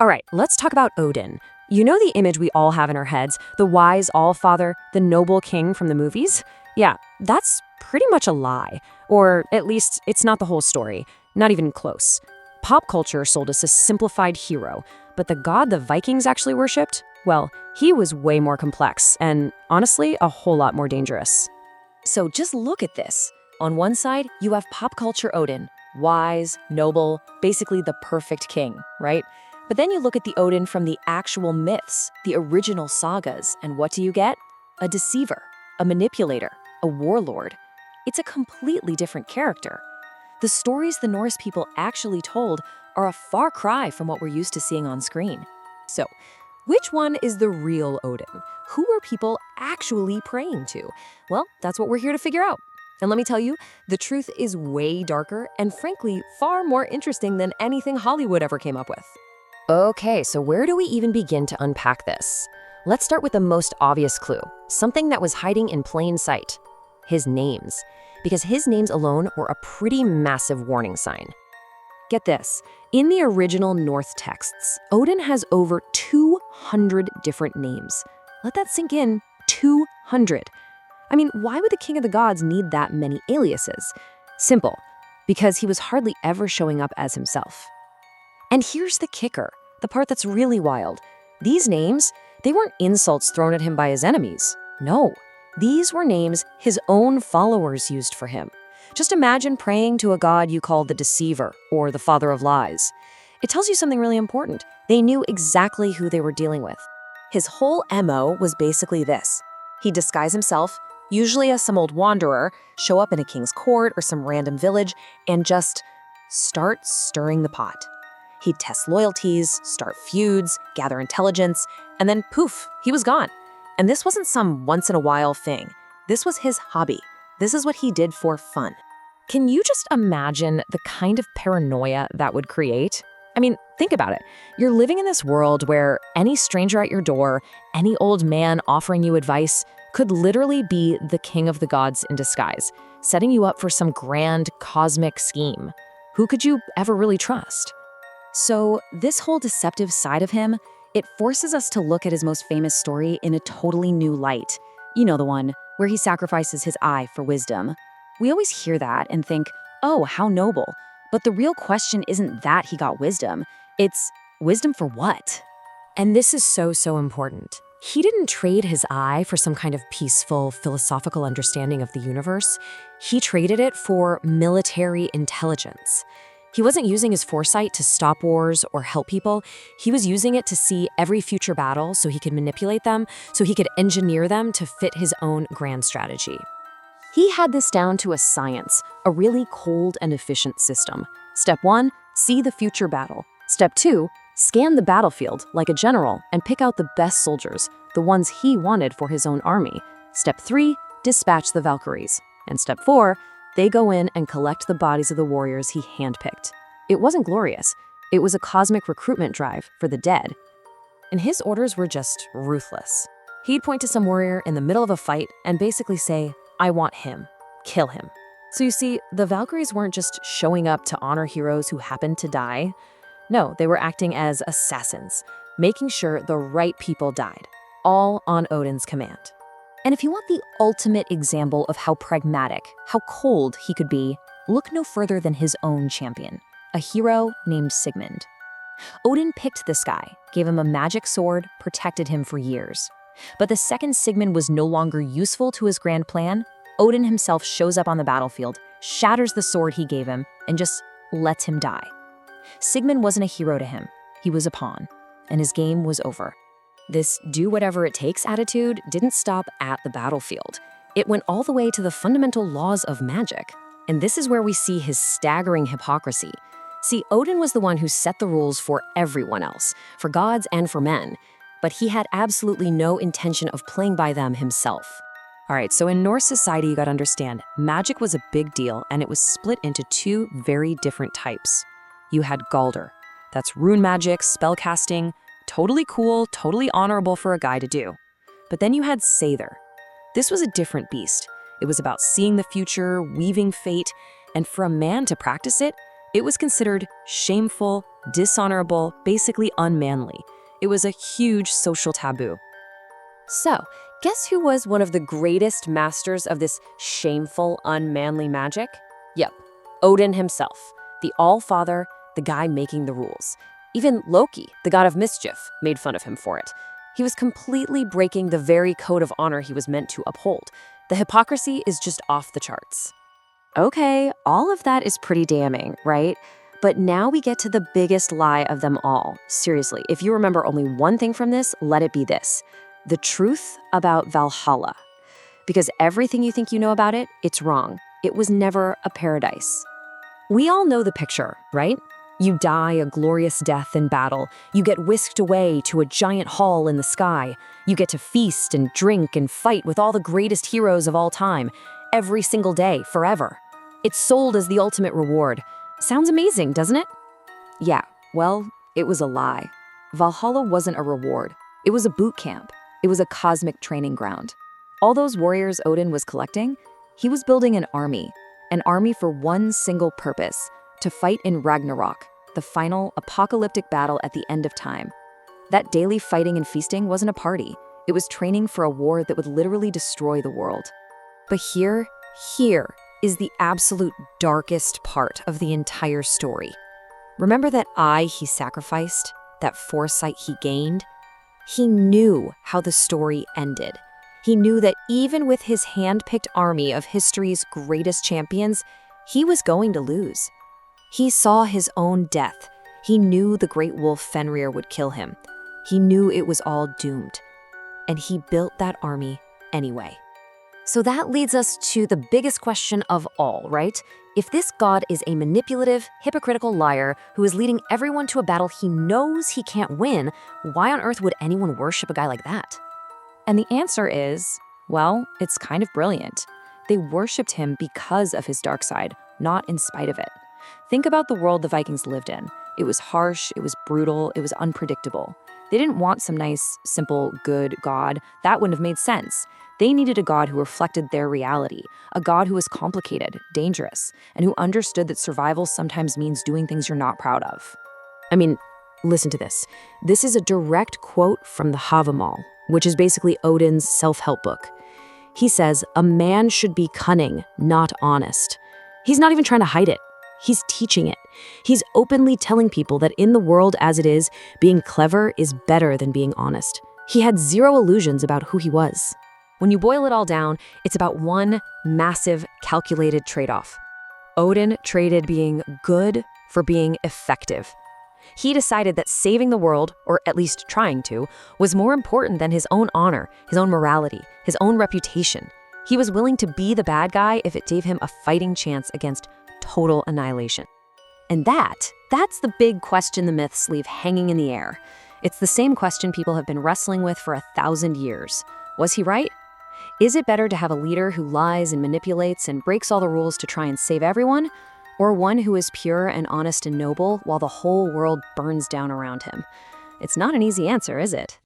All right, let's talk about Odin. You know the image we all have in our heads, the wise Allfather, the noble king from the movies? Yeah, that's pretty much a lie. Or at least, it's not the whole story. Not even close. Pop culture sold us a simplified hero, but the god the Vikings actually worshipped? Well, he was way more complex and, honestly, a whole lot more dangerous. So just look at this. On one side, you have pop culture Odin, wise, noble, basically the perfect king, right? But then you look at the Odin from the actual myths, the original sagas, and what do you get? A deceiver, a manipulator, a warlord. It's a completely different character. The stories the Norse people actually told are a far cry from what we're used to seeing on screen. So, which one is the real Odin? Who are people actually praying to? Well, that's what we're here to figure out. And let me tell you, the truth is way darker and frankly, far more interesting than anything Hollywood ever came up with. Okay, so where do we even begin to unpack this? Let's start with the most obvious clue, something that was hiding in plain sight. His names. Because his names alone were a pretty massive warning sign. Get this, in the original Norse texts, Odin has over 200 different names. Let that sink in, 200. I mean, why would the king of the gods need that many aliases? Simple, because he was hardly ever showing up as himself. And here's the kicker, the part that's really wild. These names, they weren't insults thrown at him by his enemies. No, these were names his own followers used for him. Just imagine praying to a god you call the deceiver or the father of lies. It tells you something really important. They knew exactly who they were dealing with. His whole MO was basically this. He'd disguise himself, usually as some old wanderer, show up in a king's court or some random village, and just start stirring the pot. He'd test loyalties, start feuds, gather intelligence, and then poof, he was gone. And this wasn't some once-in-a-while thing. This was his hobby. This is what he did for fun. Can you just imagine the kind of paranoia that would create? I mean, think about it. You're living in this world where any stranger at your door, any old man offering you advice, could literally be the king of the gods in disguise, setting you up for some grand cosmic scheme. Who could you ever really trust? So this whole deceptive side of him, it forces us to look at his most famous story in a totally new light. You know the one where he sacrifices his eye for wisdom. We always hear that and think, oh, how noble. But the real question isn't that he got wisdom. It's wisdom for what? And this is so important. He didn't trade his eye for some kind of peaceful, philosophical understanding of the universe. He traded it for military intelligence. He wasn't using his foresight to stop wars or help people. He was using it to see every future battle so he could manipulate them, so he could engineer them to fit his own grand strategy. He had this down to a science, a really cold and efficient system. Step 1, see the future battle. Step 2, scan the battlefield like a general and pick out the best soldiers, the ones he wanted for his own army. Step 3, dispatch the Valkyries. And step 4, they go in and collect the bodies of the warriors he handpicked. It wasn't glorious. It was a cosmic recruitment drive for the dead. And his orders were just ruthless. He'd point to some warrior in the middle of a fight and basically say, I want him. Kill him. So you see, the Valkyries weren't just showing up to honor heroes who happened to die. No, they were acting as assassins, making sure the right people died, all on Odin's command. And if you want the ultimate example of how pragmatic, how cold he could be, look no further than his own champion, a hero named Sigmund. Odin picked this guy, gave him a magic sword, protected him for years. But the second Sigmund was no longer useful to his grand plan, Odin himself shows up on the battlefield, shatters the sword he gave him, and just lets him die. Sigmund wasn't a hero to him, he was a pawn, and his game was over. This do-whatever-it-takes attitude didn't stop at the battlefield. It went all the way to the fundamental laws of magic. And this is where we see his staggering hypocrisy. See, Odin was the one who set the rules for everyone else, for gods and for men, but he had absolutely no intention of playing by them himself. All right, so in Norse society, you gotta understand, magic was a big deal, and it was split into two very different types. You had Galder. That's rune magic, spellcasting, totally cool, totally honorable for a guy to do. But then you had Sather. This was a different beast. It was about seeing the future, weaving fate, and for a man to practice it, It was considered shameful, dishonorable, basically unmanly. It was a huge social taboo. So, guess who was one of the greatest masters of this shameful, unmanly magic? Yep, Odin himself, the Allfather, the guy making the rules. Even Loki, the god of mischief, made fun of him for it. He was completely breaking the very code of honor he was meant to uphold. The hypocrisy is just off the charts. Okay, all of that is pretty damning, right? But now we get to the biggest lie of them all. Seriously, if you remember only one thing from this, let it be this: the truth about Valhalla. Because everything you think you know about it, it's wrong. It was never a paradise. We all know the picture, right? You die a glorious death in battle. You get whisked away to a giant hall in the sky. You get to feast and drink and fight with all the greatest heroes of all time, every single day, forever. It's sold as the ultimate reward. Sounds amazing, doesn't it? Yeah, well, it was a lie. Valhalla wasn't a reward. It was a boot camp. It was a cosmic training ground. All those warriors Odin was collecting, he was building an army for one single purpose: to fight in Ragnarok, the final apocalyptic battle at the end of time. That daily fighting and feasting wasn't a party. It was training for a war that would literally destroy the world. But here is the absolute darkest part of the entire story. Remember that eye he sacrificed, that foresight he gained? He knew how the story ended. He knew that even with his hand-picked army of history's greatest champions, he was going to lose. He saw his own death. He knew the great wolf Fenrir would kill him. He knew it was all doomed. And he built that army anyway. So that leads us to the biggest question of all, right? If this god is a manipulative, hypocritical liar who is leading everyone to a battle he knows he can't win, why on earth would anyone worship a guy like that? And the answer is, well, it's kind of brilliant. They worshipped him because of his dark side, not in spite of it. Think about the world the Vikings lived in. It was harsh, it was brutal, it was unpredictable. They didn't want some nice, simple, good god. That wouldn't have made sense. They needed a god who reflected their reality, a god who was complicated, dangerous, and who understood that survival sometimes means doing things you're not proud of. I mean, listen to this. This is a direct quote from the Havamal, which is basically Odin's self-help book. He says, "A man should be cunning, not honest." He's not even trying to hide it. He's teaching it. He's openly telling people that in the world as it is, being clever is better than being honest. He had zero illusions about who he was. When you boil it all down, it's about one massive, calculated trade-off. Odin traded being good for being effective. He decided that saving the world, or at least trying to, was more important than his own honor, his own morality, his own reputation. He was willing to be the bad guy if it gave him a fighting chance against total annihilation. And that's the big question the myths leave hanging in the air. It's the same question people have been wrestling with for 1,000 years. Was he right? Is it better to have a leader who lies and manipulates and breaks all the rules to try and save everyone? Or one who is pure and honest and noble while the whole world burns down around him? It's not an easy answer, is it?